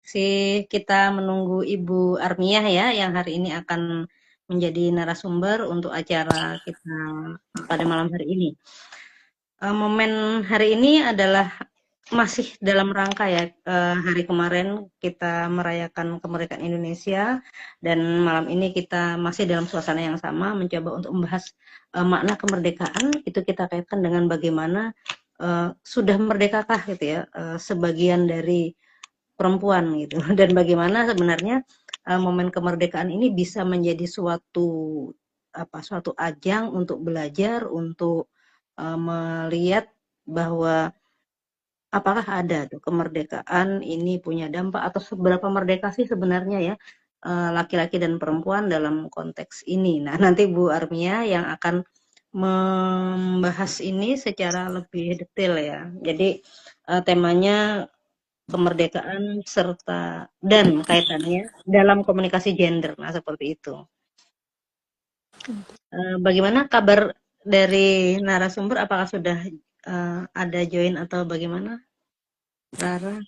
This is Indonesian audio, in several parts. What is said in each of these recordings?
Masih kita menunggu Ibu Armiah ya, yang hari ini akan menjadi narasumber untuk acara kita pada malam hari ini. Momen hari ini adalah masih dalam rangka ya, hari kemarin kita merayakan kemerdekaan Indonesia, dan malam ini kita masih dalam suasana yang sama, mencoba untuk membahas makna kemerdekaan, itu kita kaitkan dengan bagaimana sudah merdekakah gitu ya, sebagian dari perempuan gitu, dan bagaimana sebenarnya momen kemerdekaan ini bisa menjadi suatu ajang untuk belajar, untuk melihat bahwa apakah ada tuh kemerdekaan ini punya dampak atau seberapa merdeka sih sebenarnya ya laki-laki dan perempuan dalam konteks ini. Nah, nanti Bu Armia yang akan membahas ini secara lebih detail ya. Jadi temanya kemerdekaan serta dan kaitannya dalam komunikasi gender. Nah, seperti itu. Bagaimana kabar dari narasumber? Apakah sudah ada join atau bagaimana, Rara?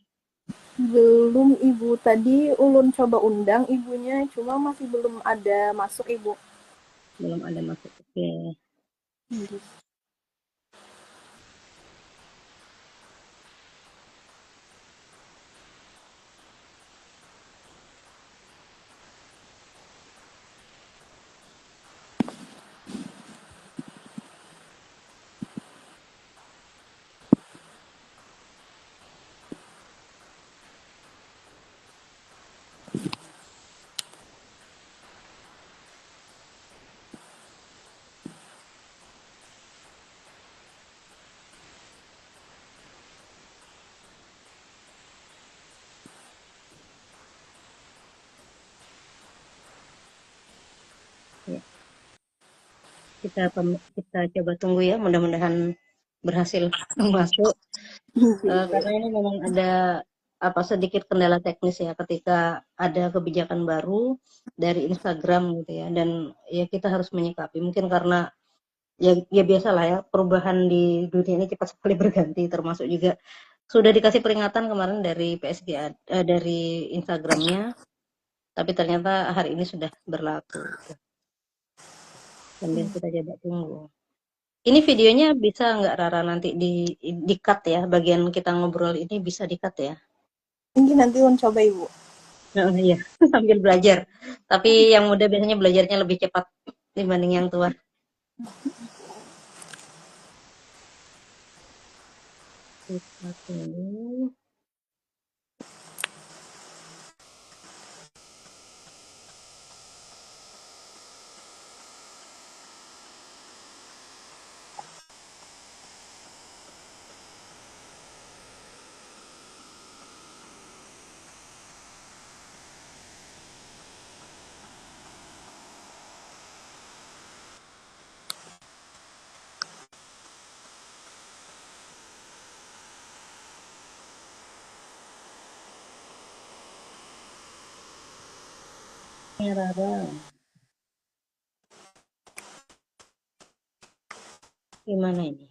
Belum Ibu, tadi ulun coba undang ibunya, cuma masih belum ada masuk Ibu. Belum ada masuk. Oke. Ya. Kita coba tunggu ya, mudah-mudahan berhasil masuk. Karena ini memang ada sedikit kendala teknis ya ketika ada kebijakan baru dari Instagram gitu ya, dan ya kita harus menyikapi mungkin karena ya biasalah ya, perubahan di dunia ini cepat sekali berganti, termasuk juga sudah dikasih peringatan kemarin dari PSG, dari Instagramnya, tapi ternyata hari ini sudah berlaku gitu. Sambil kita coba tunggu. Ini videonya bisa nggak Rara nanti di cut ya, bagian kita ngobrol ini bisa di cut ya? Ini nanti ulun coba Ibu. Oh, iya, sambil belajar. Tapi yang muda biasanya belajarnya lebih cepat dibanding yang tua. Kita tunggu. Ya, Rara, gimana ini?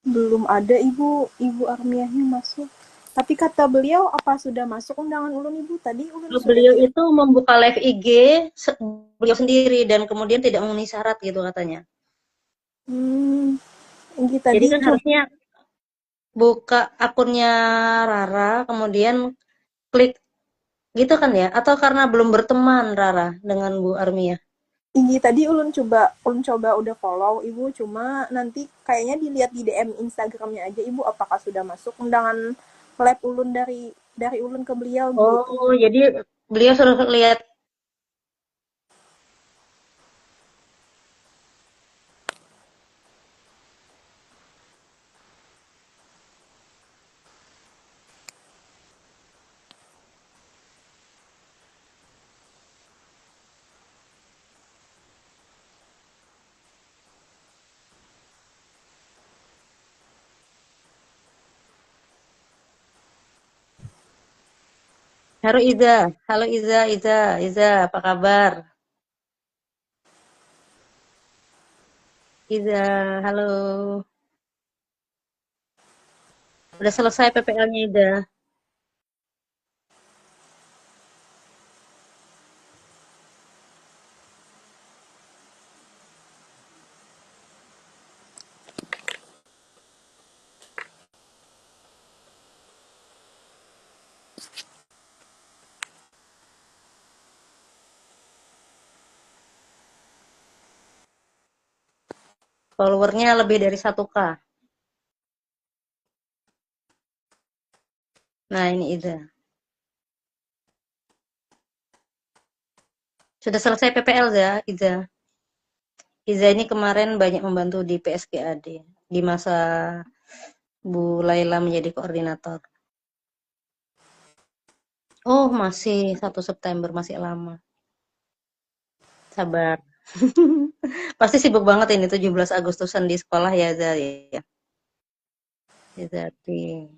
Belum ada Ibu Armiahnya masuk. Tapi kata beliau apa sudah masuk undangan ulun Ibu? Tadi ulun sudah Beliau kirim. itu membuka live IG beliau sendiri dan kemudian tidak memenuhi syarat gitu katanya. Ini Jadi tadi kan coba. harusnya buka akunnya Rara, kemudian klik gitu kan ya? Atau karena belum berteman Rara dengan Bu Armia? Ini tadi ulun coba udah follow Ibu, cuma nanti kayaknya dilihat di DM Instagramnya aja Ibu apakah sudah masuk undangan lab ulun dari ulun ke beliau gitu. Oh, jadi beliau suruh lihat. Halo Iza, halo Iza, apa kabar? Iza, halo. Udah selesai PPL-nya Iza? Followernya lebih dari 1K. Nah, ini Iza. Sudah selesai PPL ya, Iza. Iza ini kemarin banyak membantu di PSGAD di masa Bu Laila menjadi koordinator. Oh, masih 1 September, masih lama. Sabar. Pasti sibuk banget ini 17 Agustusan di sekolah ya, Iza ya. Izati.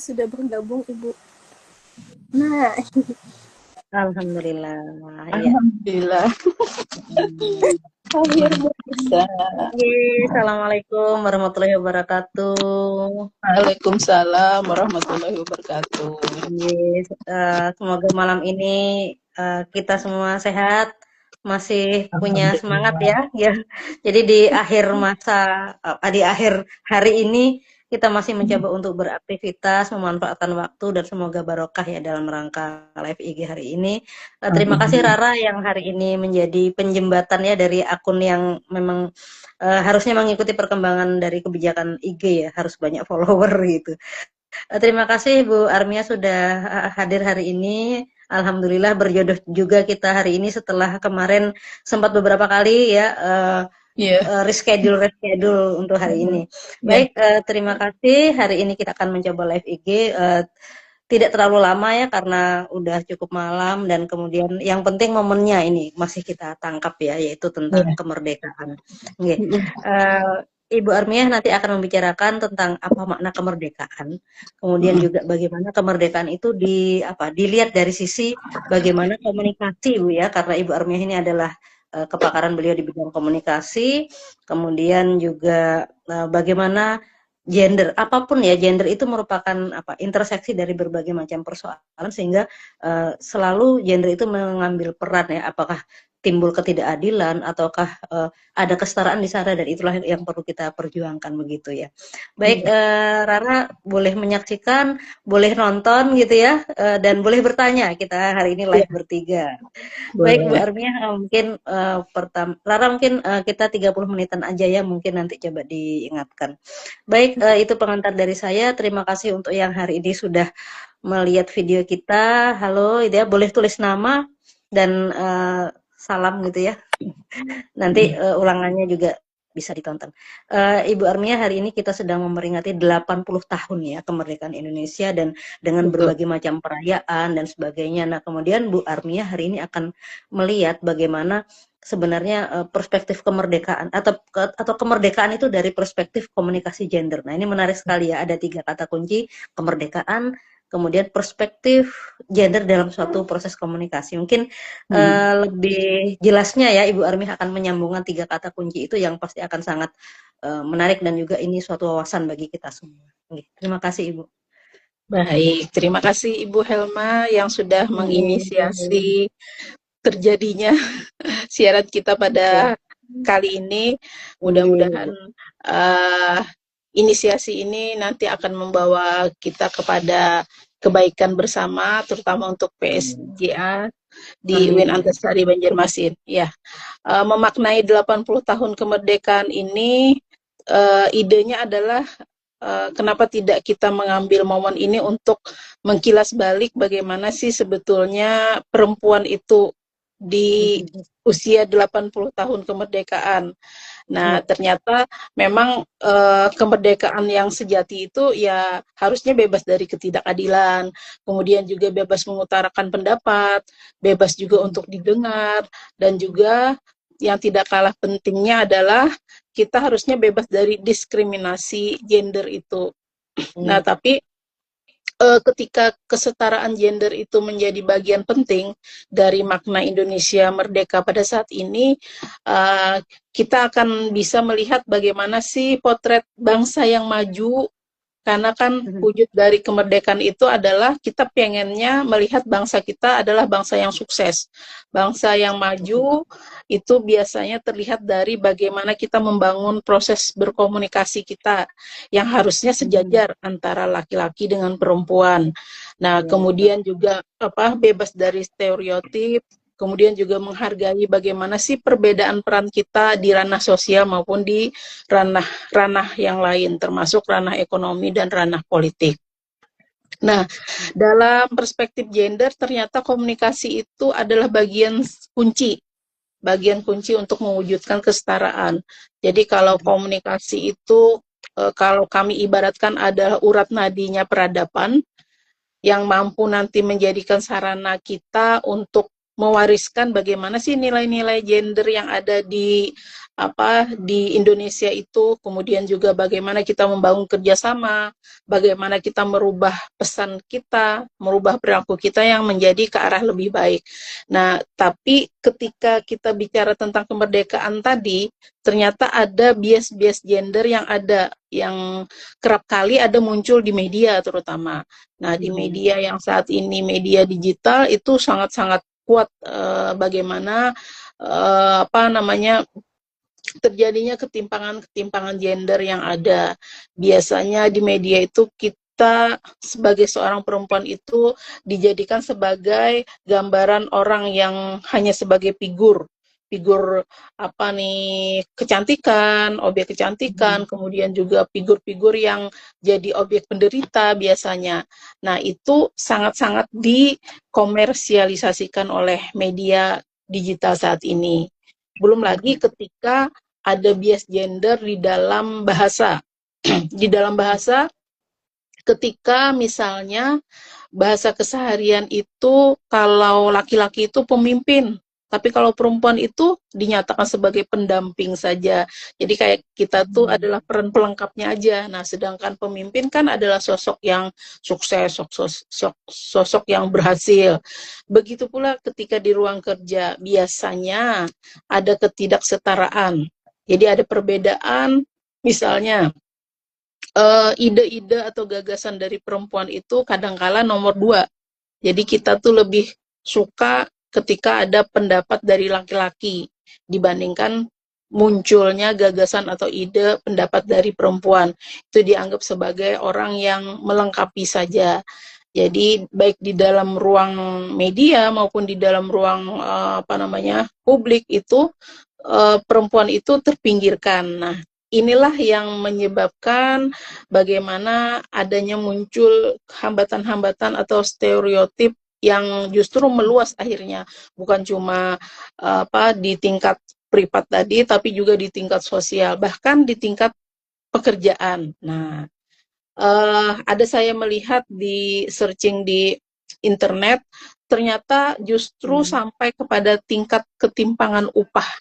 Sudah bergabung Ibu. Nah, Alhamdulillah. Ya. Alhamdulillah. Akhirnya bisa. Assalamualaikum warahmatullahi wabarakatuh. Waalaikumsalam warahmatullahi wabarakatuh. Semoga malam ini kita semua sehat, masih punya semangat ya. Ya. Jadi di akhir di akhir hari ini kita masih mencoba untuk beraktivitas, memanfaatkan waktu dan semoga barokah ya dalam rangka live IG hari ini. Terima kasih Rara yang hari ini menjadi penjembatan ya dari akun yang memang harusnya mengikuti perkembangan dari kebijakan IG ya, harus banyak follower gitu. Terima kasih Bu Armia sudah hadir hari ini. Alhamdulillah berjodoh juga kita hari ini setelah kemarin sempat beberapa kali ya reschedule untuk hari ini. Baik, terima kasih. Hari ini kita akan mencoba live IG. Tidak terlalu lama ya karena udah cukup malam dan kemudian yang penting momennya ini masih kita tangkap ya, yaitu tentang kemerdekaan. Ibu Armiah nanti akan membicarakan tentang apa makna kemerdekaan, kemudian juga bagaimana kemerdekaan itu dilihat dari sisi bagaimana komunikasi Bu ya, karena Ibu Armiah ini adalah kepakaran beliau di bidang komunikasi, kemudian juga bagaimana gender, apapun ya, gender itu merupakan interseksi dari berbagai macam persoalan sehingga selalu gender itu mengambil peran ya, apakah timbul ketidakadilan ataukah ada kesetaraan di sana dan itulah yang perlu kita perjuangkan begitu ya. Baik, Rara boleh menyaksikan, boleh nonton gitu ya, dan boleh bertanya. Kita hari ini live bertiga. Baik Bu Armia, mungkin Rara mungkin kita 30 menitan aja ya, mungkin nanti coba diingatkan. Baik, itu pengantar dari saya. Terima kasih untuk yang hari ini sudah melihat video kita. Halo, ya boleh tulis nama dan salam gitu ya. Nanti ulangannya juga bisa ditonton. Ibu Armia, hari ini kita sedang memperingati 80 tahun ya kemerdekaan Indonesia dan dengan berbagai macam perayaan dan sebagainya. Nah, kemudian Bu Armia hari ini akan melihat bagaimana sebenarnya perspektif kemerdekaan atau kemerdekaan itu dari perspektif komunikasi gender. Nah, ini menarik sekali ya, ada 3 kata kunci: kemerdekaan, kemudian perspektif gender dalam suatu proses komunikasi. Mungkin lebih jelasnya ya Ibu Armih akan menyambungkan 3 kata kunci itu yang pasti akan sangat menarik dan juga ini suatu wawasan bagi kita semua. Terima kasih Ibu. Baik, terima kasih Ibu Helma yang sudah menginisiasi terjadinya siaran kita pada kali ini. Mudah-mudahan inisiasi ini nanti akan membawa kita kepada kebaikan bersama, terutama untuk PSGA di UIN Antasari Banjarmasin. Ya, memaknai 80 tahun kemerdekaan ini, idenya adalah kenapa tidak kita mengambil momen ini untuk mengkilas balik bagaimana sih sebetulnya perempuan itu di usia 80 tahun kemerdekaan. Nah, ternyata memang kemerdekaan yang sejati itu ya harusnya bebas dari ketidakadilan, kemudian juga bebas mengutarakan pendapat, bebas juga untuk didengar, dan juga yang tidak kalah pentingnya adalah kita harusnya bebas dari diskriminasi gender itu. Nah, tapi ketika kesetaraan gender itu menjadi bagian penting dari makna Indonesia merdeka pada saat ini, kita akan bisa melihat bagaimana sih potret bangsa yang maju Karena kan wujud dari kemerdekaan itu adalah kita pengennya melihat bangsa kita adalah bangsa yang sukses. Bangsa yang maju itu biasanya terlihat dari bagaimana kita membangun proses berkomunikasi kita yang harusnya sejajar antara laki-laki dengan perempuan. Nah, kemudian juga bebas dari stereotip, kemudian juga menghargai bagaimana sih perbedaan peran kita di ranah sosial maupun di ranah yang lain, termasuk ranah ekonomi dan ranah politik. Nah, dalam perspektif gender, ternyata komunikasi itu adalah bagian kunci untuk mewujudkan kesetaraan. Jadi kalau komunikasi itu, kalau kami ibaratkan adalah urat nadinya peradaban, yang mampu nanti menjadikan sarana kita untuk mewariskan bagaimana sih nilai-nilai gender yang ada di Indonesia itu, kemudian juga bagaimana kita membangun kerjasama, bagaimana kita merubah pesan kita, merubah perilaku kita yang menjadi ke arah lebih baik. Nah, tapi ketika kita bicara tentang kemerdekaan tadi, ternyata ada bias-bias gender yang kerap kali ada muncul di media terutama. Nah, di media yang saat ini media digital itu sangat-sangat kuat bagaimana terjadinya ketimpangan gender yang ada. Biasanya di media itu kita sebagai seorang perempuan itu dijadikan sebagai gambaran orang yang hanya sebagai figur kecantikan, objek kecantikan, kemudian juga figur-figur yang jadi objek penderita biasanya. Nah, itu sangat-sangat dikomersialisasikan oleh media digital saat ini. Belum lagi ketika ada bias gender di dalam bahasa. Di dalam bahasa, ketika misalnya bahasa keseharian itu kalau laki-laki itu pemimpin, tapi kalau perempuan itu dinyatakan sebagai pendamping saja. Jadi kayak kita tuh adalah peran pelengkapnya aja. Nah, sedangkan pemimpin kan adalah sosok yang sukses, sosok yang berhasil. Begitu pula ketika di ruang kerja, biasanya ada ketidaksetaraan. Jadi ada perbedaan, misalnya ide-ide atau gagasan dari perempuan itu kadangkala nomor 2. Jadi kita tuh lebih suka ketika ada pendapat dari laki-laki dibandingkan munculnya gagasan atau ide pendapat dari perempuan. Itu dianggap sebagai orang yang melengkapi saja. Jadi baik di dalam ruang media maupun di dalam ruang publik itu perempuan itu terpinggirkan. Nah, inilah yang menyebabkan bagaimana adanya muncul hambatan-hambatan atau stereotip yang justru meluas akhirnya, bukan cuma di tingkat privat tadi, tapi juga di tingkat sosial, bahkan di tingkat pekerjaan. Nah, ada saya melihat di searching di internet, ternyata justru sampai kepada tingkat ketimpangan upah.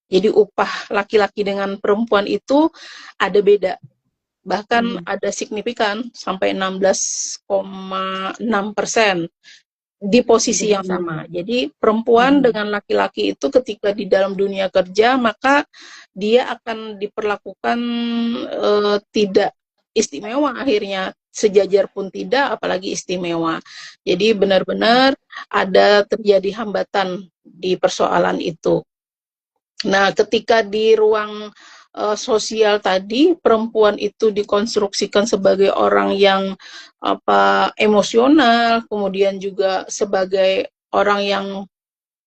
Jadi upah laki-laki dengan perempuan itu ada beda. Bahkan ada signifikan sampai 16,6% di posisi yang sama. Jadi perempuan dengan laki-laki itu ketika di dalam dunia kerja, maka dia akan diperlakukan tidak istimewa akhirnya. Sejajar pun tidak, apalagi istimewa. Jadi benar-benar ada terjadi hambatan di persoalan itu. Nah, ketika di ruang sosial tadi, perempuan itu dikonstruksikan sebagai orang yang emosional, kemudian juga sebagai orang yang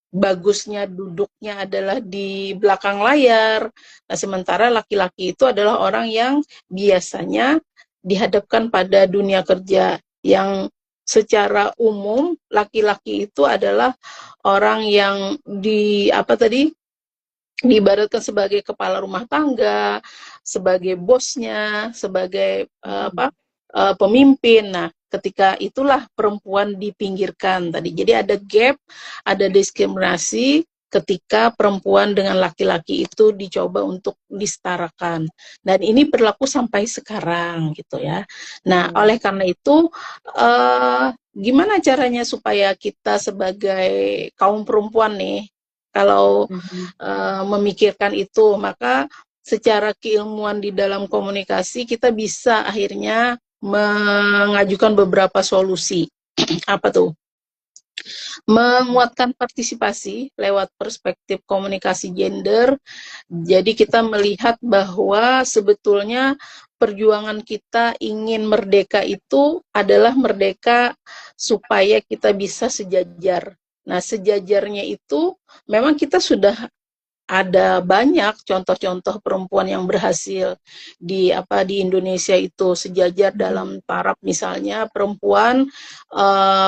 bagusnya duduknya adalah di belakang layar. Nah, sementara laki-laki itu adalah orang yang biasanya dihadapkan pada dunia kerja, yang secara umum laki-laki itu adalah orang yang diibaratkan sebagai kepala rumah tangga, sebagai bosnya, sebagai pemimpin. Nah, ketika itulah perempuan dipinggirkan tadi. Jadi ada gap, ada diskriminasi ketika perempuan dengan laki-laki itu dicoba untuk disetarakan. Dan ini berlaku sampai sekarang gitu ya. Nah, oleh karena itu gimana caranya supaya kita sebagai kaum perempuan nih, kalau memikirkan itu, maka secara keilmuan di dalam komunikasi kita bisa akhirnya mengajukan beberapa solusi. Apa tuh? Menguatkan partisipasi lewat perspektif komunikasi gender. Jadi kita melihat bahwa sebetulnya perjuangan kita ingin merdeka itu adalah merdeka supaya kita bisa sejajar. Nah, sejajarnya itu memang kita sudah ada banyak contoh-contoh perempuan yang berhasil di Indonesia itu sejajar dalam taraf, misalnya perempuan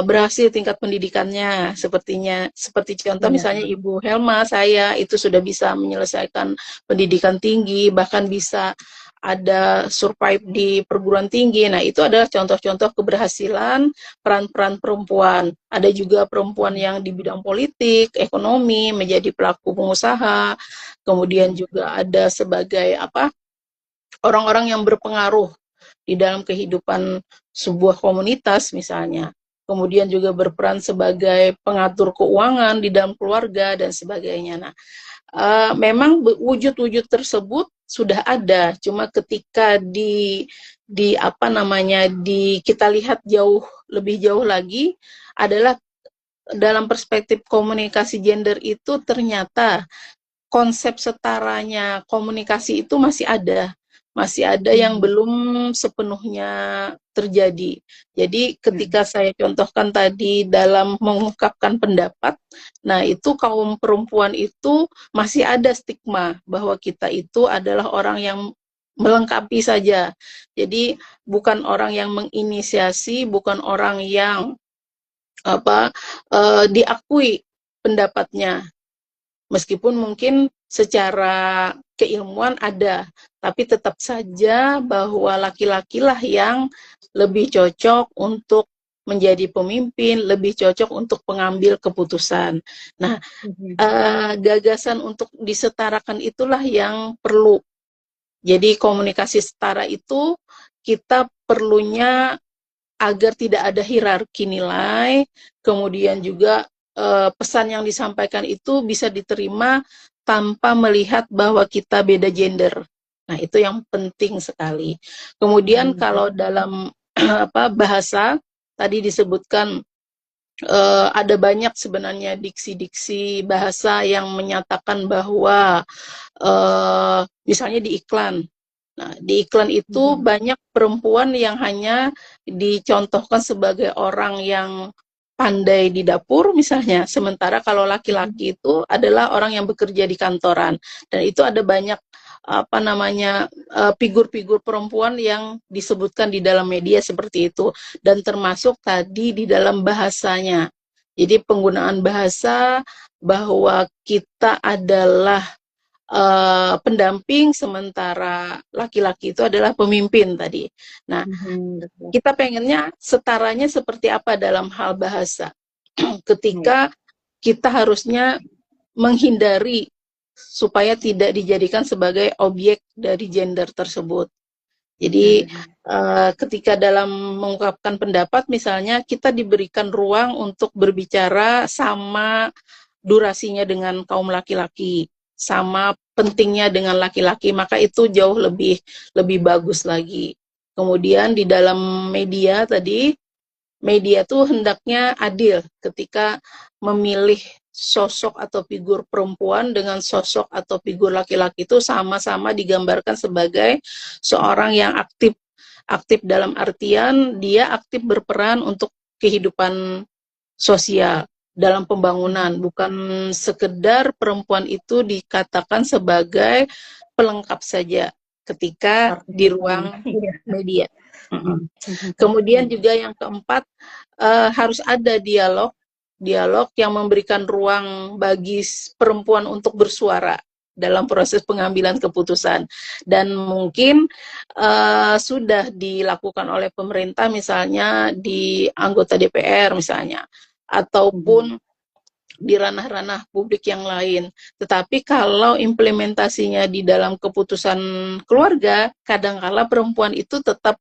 berhasil tingkat pendidikannya, seperti contoh misalnya Ibu Helma, saya itu sudah bisa menyelesaikan pendidikan tinggi, bahkan bisa ada survive di perguruan tinggi. Nah, itu adalah contoh-contoh keberhasilan peran-peran perempuan. Ada juga perempuan yang di bidang politik, ekonomi, menjadi pelaku pengusaha, kemudian juga ada sebagai orang-orang yang berpengaruh di dalam kehidupan sebuah komunitas misalnya. Kemudian juga berperan sebagai pengatur keuangan di dalam keluarga dan sebagainya. Nah, memang wujud-wujud tersebut sudah ada, cuma ketika kita lihat lebih jauh lagi adalah dalam perspektif komunikasi gender itu ternyata konsep setaranya komunikasi itu masih ada yang belum sepenuhnya terjadi. Jadi ketika saya contohkan tadi dalam mengungkapkan pendapat, nah itu kaum perempuan itu masih ada stigma bahwa kita itu adalah orang yang melengkapi saja. Jadi bukan orang yang menginisiasi, bukan orang yang diakui pendapatnya. Meskipun mungkin secara keilmuan ada, tapi tetap saja bahwa laki-laki lah yang lebih cocok untuk menjadi pemimpin, lebih cocok untuk pengambil keputusan. Nah, gagasan untuk disetarakan itulah yang perlu. Jadi komunikasi setara itu kita perlunya agar tidak ada hierarki nilai, kemudian juga pesan yang disampaikan itu bisa diterima tanpa melihat bahwa kita beda gender. Nah, itu yang penting sekali. Kemudian kalau dalam bahasa tadi disebutkan ada banyak sebenarnya diksi-diksi bahasa yang menyatakan bahwa misalnya di iklan. Nah, di iklan itu banyak perempuan yang hanya dicontohkan sebagai orang yang pandai di dapur misalnya, sementara kalau laki-laki itu adalah orang yang bekerja di kantoran. Dan itu ada banyak figur-figur perempuan yang disebutkan di dalam media seperti itu, dan termasuk tadi di dalam bahasanya. Jadi penggunaan bahasa bahwa kita adalah pendamping, sementara laki-laki itu adalah pemimpin tadi. Nah, kita pengennya setaranya seperti apa dalam hal bahasa. Ketika kita harusnya menghindari supaya tidak dijadikan sebagai objek dari gender tersebut. Jadi ketika dalam mengungkapkan pendapat misalnya kita diberikan ruang untuk berbicara sama durasinya dengan kaum laki-laki, sama pentingnya dengan laki-laki, maka itu jauh lebih bagus lagi. Kemudian di dalam media tadi, media tuh hendaknya adil ketika memilih sosok atau figur perempuan dengan sosok atau figur laki-laki itu sama-sama digambarkan sebagai seorang yang aktif dalam artian dia aktif berperan untuk kehidupan sosial dalam pembangunan, bukan sekedar perempuan itu dikatakan sebagai pelengkap saja ketika di ruang media. Kemudian juga yang keempat, harus ada dialog yang memberikan ruang bagi perempuan untuk bersuara dalam proses pengambilan keputusan. Dan mungkin sudah dilakukan oleh pemerintah misalnya di anggota DPR misalnya, ataupun di ranah-ranah publik yang lain. Tetapi kalau implementasinya di dalam keputusan keluarga, kadangkala perempuan itu tetap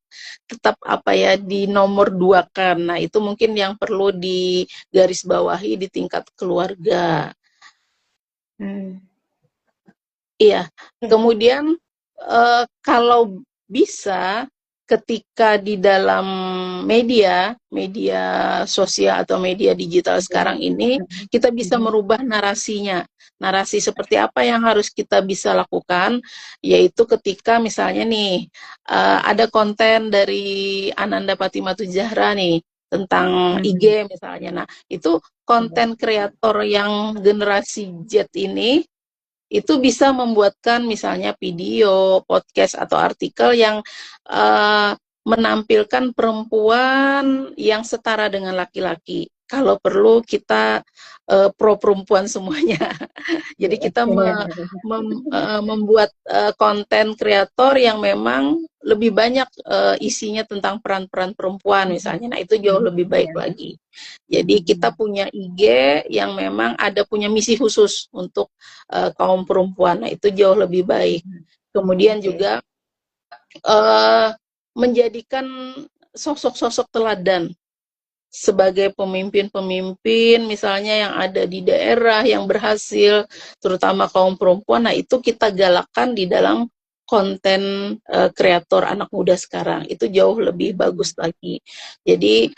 di nomor 2-kan. Nah, itu mungkin yang perlu digarisbawahi di tingkat keluarga. Iya. Kemudian kalau bisa ketika di dalam media sosial atau media digital sekarang ini, kita bisa merubah narasinya. Narasi seperti apa yang harus kita bisa lakukan, yaitu ketika misalnya nih, ada konten dari Ananda Patimatu Zahra nih, tentang IG misalnya. Nah, itu konten kreator yang generasi Z ini, itu bisa membuatkan misalnya video, podcast, atau artikel yang menampilkan perempuan yang setara dengan laki-laki. Kalau perlu kita pro perempuan semuanya. Jadi kita membuat konten kreator yang memang lebih banyak isinya tentang peran-peran perempuan misalnya. Nah, itu jauh lebih baik lagi. Jadi kita punya IG yang memang ada punya misi khusus untuk kaum perempuan. Nah, itu jauh lebih baik. Kemudian juga menjadikan sosok-sosok teladan sebagai pemimpin-pemimpin misalnya yang ada di daerah yang berhasil, terutama kaum perempuan. Nah, itu kita galakkan di dalam konten kreator anak muda sekarang. Itu jauh lebih bagus lagi. Jadi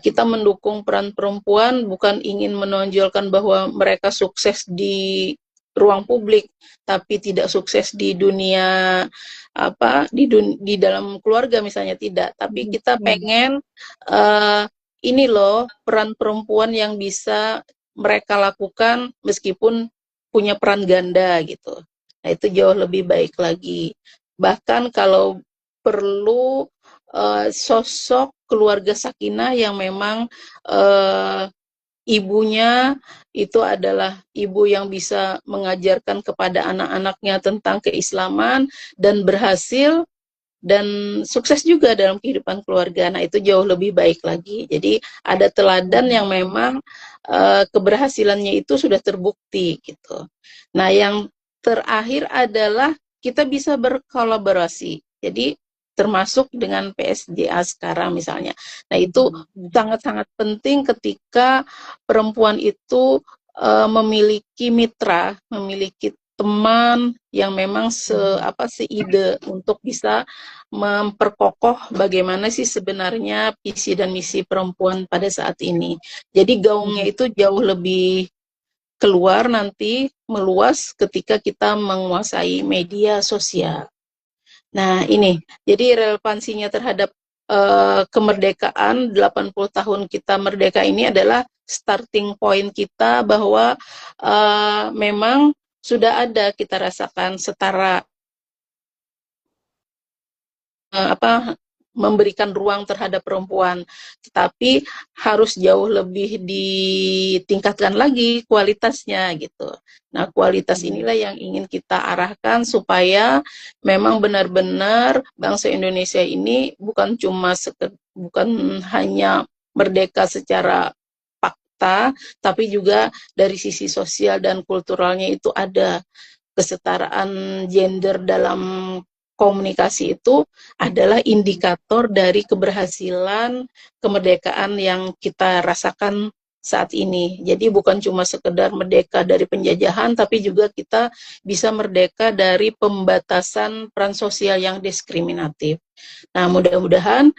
kita mendukung peran perempuan, bukan ingin menonjolkan bahwa mereka sukses di ruang publik tapi tidak sukses di dunia di dalam keluarga misalnya, tidak. Tapi kita pengen ini loh peran perempuan yang bisa mereka lakukan meskipun punya peran ganda gitu. Nah, itu jauh lebih baik lagi. Bahkan kalau perlu sosok keluarga sakinah yang memang ibunya itu adalah ibu yang bisa mengajarkan kepada anak-anaknya tentang keislaman dan berhasil dan sukses juga dalam kehidupan keluarga. Nah, itu jauh lebih baik lagi. Jadi ada teladan yang memang keberhasilannya itu sudah terbukti gitu. Nah, yang terakhir adalah kita bisa berkolaborasi. Jadi termasuk dengan PSJA sekarang misalnya. Nah, itu sangat-sangat penting ketika perempuan itu memiliki mitra, memiliki teman yang memang seide untuk bisa memperkokoh bagaimana sih sebenarnya visi dan misi perempuan pada saat ini. Jadi gaungnya itu jauh lebih keluar nanti, meluas ketika kita menguasai media sosial. Nah, ini jadi relevansinya terhadap kemerdekaan 80 tahun kita merdeka ini adalah starting point kita bahwa memang sudah ada kita rasakan setara memberikan ruang terhadap perempuan, tetapi harus jauh lebih ditingkatkan lagi kualitasnya gitu. Nah, kualitas inilah yang ingin kita arahkan supaya memang benar-benar bangsa Indonesia ini bukan hanya merdeka secara fakta, tapi juga dari sisi sosial dan kulturalnya itu ada kesetaraan gender dalam komunikasi. Itu adalah indikator dari keberhasilan kemerdekaan yang kita rasakan saat ini. Jadi bukan cuma sekedar merdeka dari penjajahan, tapi juga kita bisa merdeka dari pembatasan peran sosial yang diskriminatif. Nah, mudah-mudahan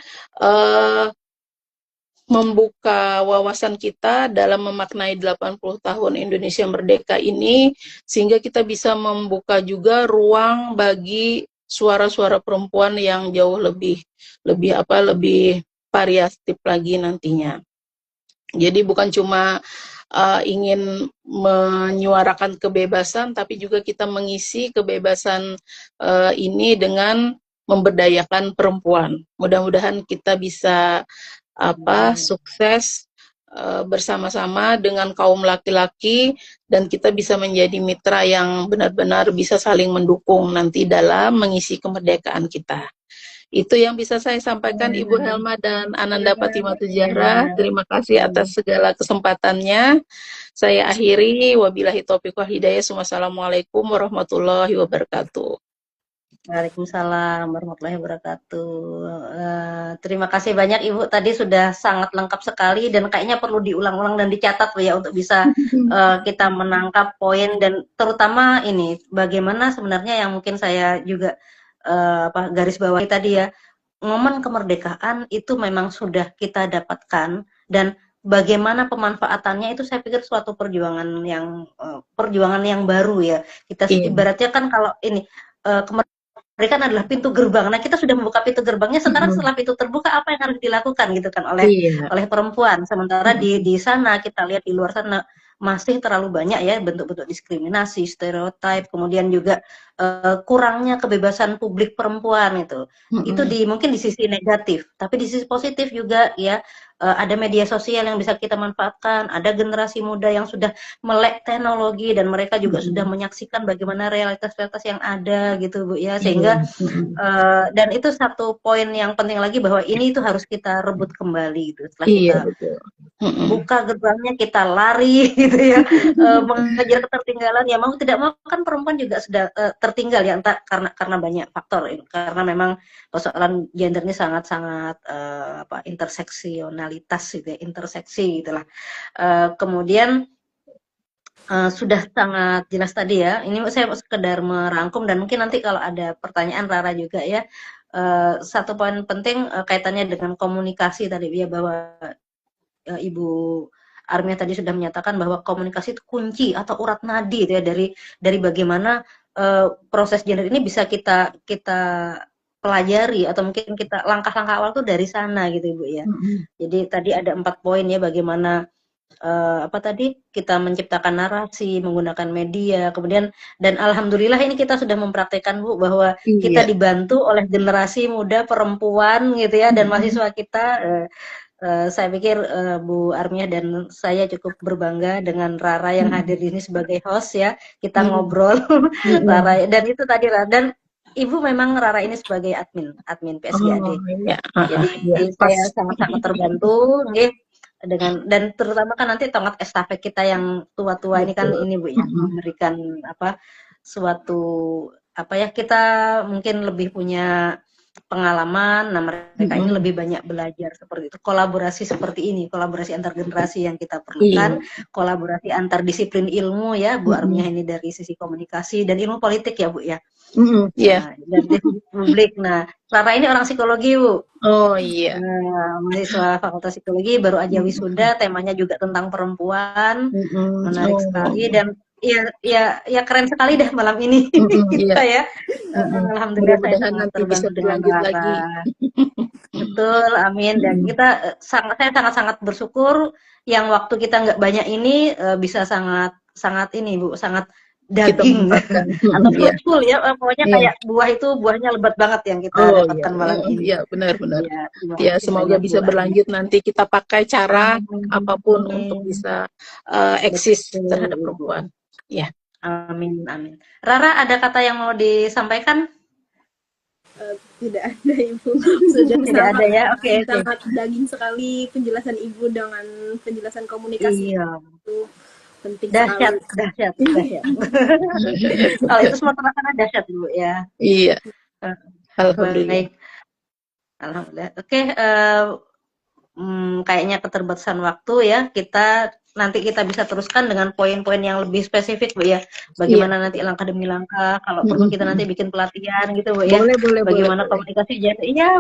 membuka wawasan kita dalam memaknai 80 tahun Indonesia merdeka ini, sehingga kita bisa membuka juga ruang bagi suara-suara perempuan yang jauh lebih variatif lagi nantinya. Jadi bukan cuma ingin menyuarakan kebebasan, tapi juga kita mengisi kebebasan ini dengan memberdayakan perempuan. Mudah-mudahan kita bisa sukses bersama-sama dengan kaum laki-laki, dan kita bisa menjadi mitra yang benar-benar bisa saling mendukung nanti dalam mengisi kemerdekaan kita. Itu yang bisa saya sampaikan, Ibu Helma dan Ananda Patimatu Zahra. Terima kasih atas segala kesempatannya. Saya akhiri, wabillahi taufiq wal hidayah. Wassalamualaikum warahmatullahi wabarakatuh. Waalaikumsalam warahmatullahi wabarakatuh. Terima kasih banyak Ibu, tadi sudah sangat lengkap sekali dan kayaknya perlu diulang-ulang dan dicatat ya untuk bisa kita menangkap poin, dan terutama ini bagaimana sebenarnya yang mungkin saya juga garis bawahi tadi ya, momen kemerdekaan itu memang sudah kita dapatkan, dan bagaimana pemanfaatannya itu saya pikir suatu perjuangan yang baru ya. Kita Iya. ibaratnya kan kalau ini kemerdekaan adalah pintu gerbang. Nah, kita sudah membuka pintu gerbangnya, sekarang setelah pintu terbuka apa yang harus dilakukan gitu kan Iya. oleh perempuan. Sementara di sana kita lihat di luar sana masih terlalu banyak ya bentuk-bentuk diskriminasi, stereotip, kemudian juga kurangnya kebebasan publik perempuan itu. Itu mungkin di sisi negatif, tapi di sisi positif juga ya, ada media sosial yang bisa kita manfaatkan, ada generasi muda yang sudah melek teknologi dan mereka juga sudah menyaksikan bagaimana realitas-realitas yang ada gitu Bu ya, sehingga dan itu satu poin yang penting lagi, bahwa ini itu harus kita rebut kembali gitu. Setelah kita betul. buka gerbangnya, kita lari gitu ya, mengejar ketertinggalan. Ya mau tidak mau kan perempuan juga sudah tertinggal ya, entah karena banyak faktor, karena memang persoalan gender ini sangat-sangat interseksionalitas gitu ya, interseksi gitulah. Kemudian sudah sangat jelas tadi ya. Ini saya sekedar merangkum, dan mungkin nanti kalau ada pertanyaan Rara juga ya. Satu poin penting kaitannya dengan komunikasi tadi ya, bahwa Ibu Armia tadi sudah menyatakan bahwa komunikasi itu kunci atau urat nadi ya, dari bagaimana proses gender ini bisa kita pelajari, atau mungkin kita langkah-langkah awal tuh dari sana gitu Ibu ya. Jadi tadi ada 4 poin ya, bagaimana kita menciptakan narasi menggunakan media, kemudian dan alhamdulillah ini kita sudah mempraktekkan Bu, bahwa kita dibantu oleh generasi muda perempuan gitu ya, dan mahasiswa kita. Saya pikir Bu Armia dan saya cukup berbangga dengan Rara yang hadir di sini sebagai host ya. Kita ngobrol Rara, dan itu tadi dan Ibu memang Rara ini sebagai admin PSGAD. Jadi saya sangat-sangat terbantu dengan, dan terutama kan nanti tongkat estafet kita yang tua-tua ini kan ini Bu ya, memberikan suatu kita mungkin lebih punya pengalaman. Nah, mereka ini lebih banyak belajar seperti itu, kolaborasi seperti ini, kolaborasi antar generasi yang kita perlukan, kolaborasi antar disiplin ilmu ya, Bu Armia ini dari sisi komunikasi dan ilmu politik ya Bu ya. Nah, dan publik. Nah, Clara ini orang psikologi Bu. Oh iya. Mahasiswa Fakultas Psikologi, baru aja wisuda, temanya juga tentang perempuan, menarik sekali, dan ya keren sekali dah malam ini kita ya. Alhamdulillah saya nanti terbantu bisa dengan berlanjut lagi. Betul, amin. Dan saya sangat-sangat bersyukur yang waktu kita nggak banyak ini bisa sangat ini Bu, sangat daging atau fruitful ya, pokoknya kayak buahnya lebat banget yang kita dapatkan malam ini. Iya, benar-benar. Ya, semoga bisa berlanjut, nanti kita pakai cara apapun untuk bisa eksis terhadap perempuan. Ya. Amin. Rara, ada kata yang mau disampaikan? Tidak ada Ibu. Sudah tidak ada ya. Oke. Sangat daging sekali penjelasan Ibu dengan penjelasan komunikasi. Itu penting dahsyat. Kalau itu semua terasa dahsyat Ibu ya. Iya. Alhamdulillah. Baik. Alhamdulillah. Oke, kayaknya keterbatasan waktu ya. Nanti kita bisa teruskan dengan poin-poin yang lebih spesifik Bu ya. Bagaimana nanti langkah demi langkah, kalau perlu kita nanti bikin pelatihan gitu Bu ya. Bagaimana komunikasi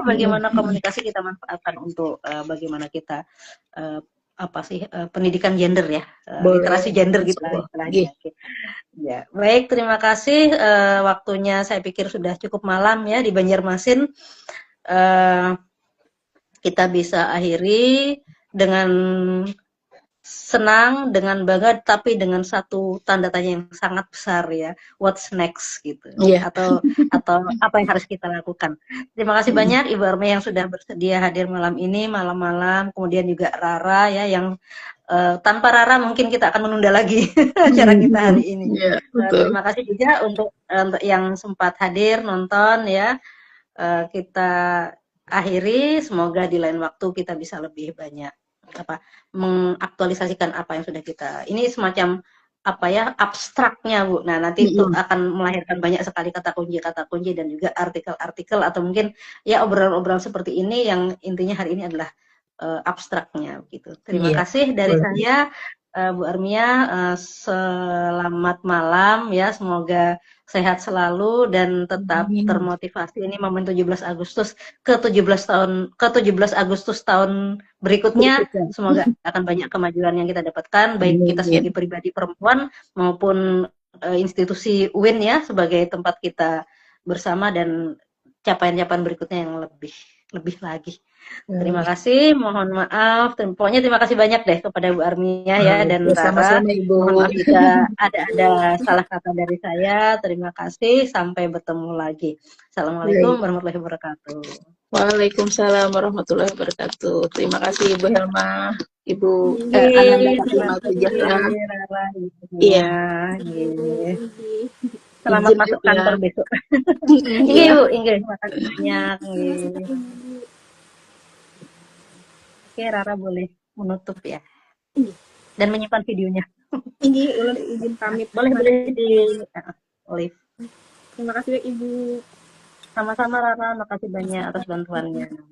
bagaimana komunikasi kita manfaatkan untuk bagaimana kita pendidikan gender ya, literasi gender gitu istilahnya. Ya, baik, terima kasih. Waktunya saya pikir sudah cukup malam ya di Banjarmasin. Kita bisa akhiri dengan senang, dengan bangga, tapi dengan satu tanda tanya yang sangat besar ya, what's next gitu, atau apa yang harus kita lakukan. Terima kasih banyak Ibu Armia yang sudah bersedia hadir malam ini, malam-malam, kemudian juga Rara ya, yang tanpa Rara mungkin kita akan menunda lagi acara kita hari ini. Terima kasih juga untuk yang sempat hadir nonton ya. Kita akhiri, semoga di lain waktu kita bisa lebih banyak mengaktualisasikan apa yang sudah kita, ini semacam abstraknya Bu. Nah, nanti itu akan melahirkan banyak sekali kata kunci dan juga artikel-artikel, atau mungkin ya obrolan-obrolan seperti ini yang intinya hari ini adalah abstraknya gitu. Terima kasih dari saya Bu Armia, selamat malam ya, semoga sehat selalu dan tetap termotivasi. Ini momen 17 Agustus ke 17 Agustus tahun berikutnya, semoga akan banyak kemajuan yang kita dapatkan, baik kita sebagai pribadi perempuan maupun institusi UIN ya, sebagai tempat kita bersama, dan capaian-capaian berikutnya yang lebih lagi. Terima kasih, mohon maaf. Pokoknya terima kasih banyak deh kepada Bu Armia ya dan Rara. Sama-sama Ibu. Mohon maaf jika ada salah kata dari saya. Terima kasih, sampai bertemu lagi. Assalamualaikum warahmatullahi wabarakatuh. Waalaikumsalam warahmatullahi wabarakatuh. Terima kasih Ibu Helma, Ibu Ananda Fatimah Tijahra. Iya. Selamat masuk kantor besok. Iya Bu, terima kasih banyak. Oke, Rara boleh menutup ya. Dan menyimpan videonya. Ini ulun izin pamit. Boleh di live. Terima kasih Ibu. Sama-sama Rara, makasih banyak atas bantuannya.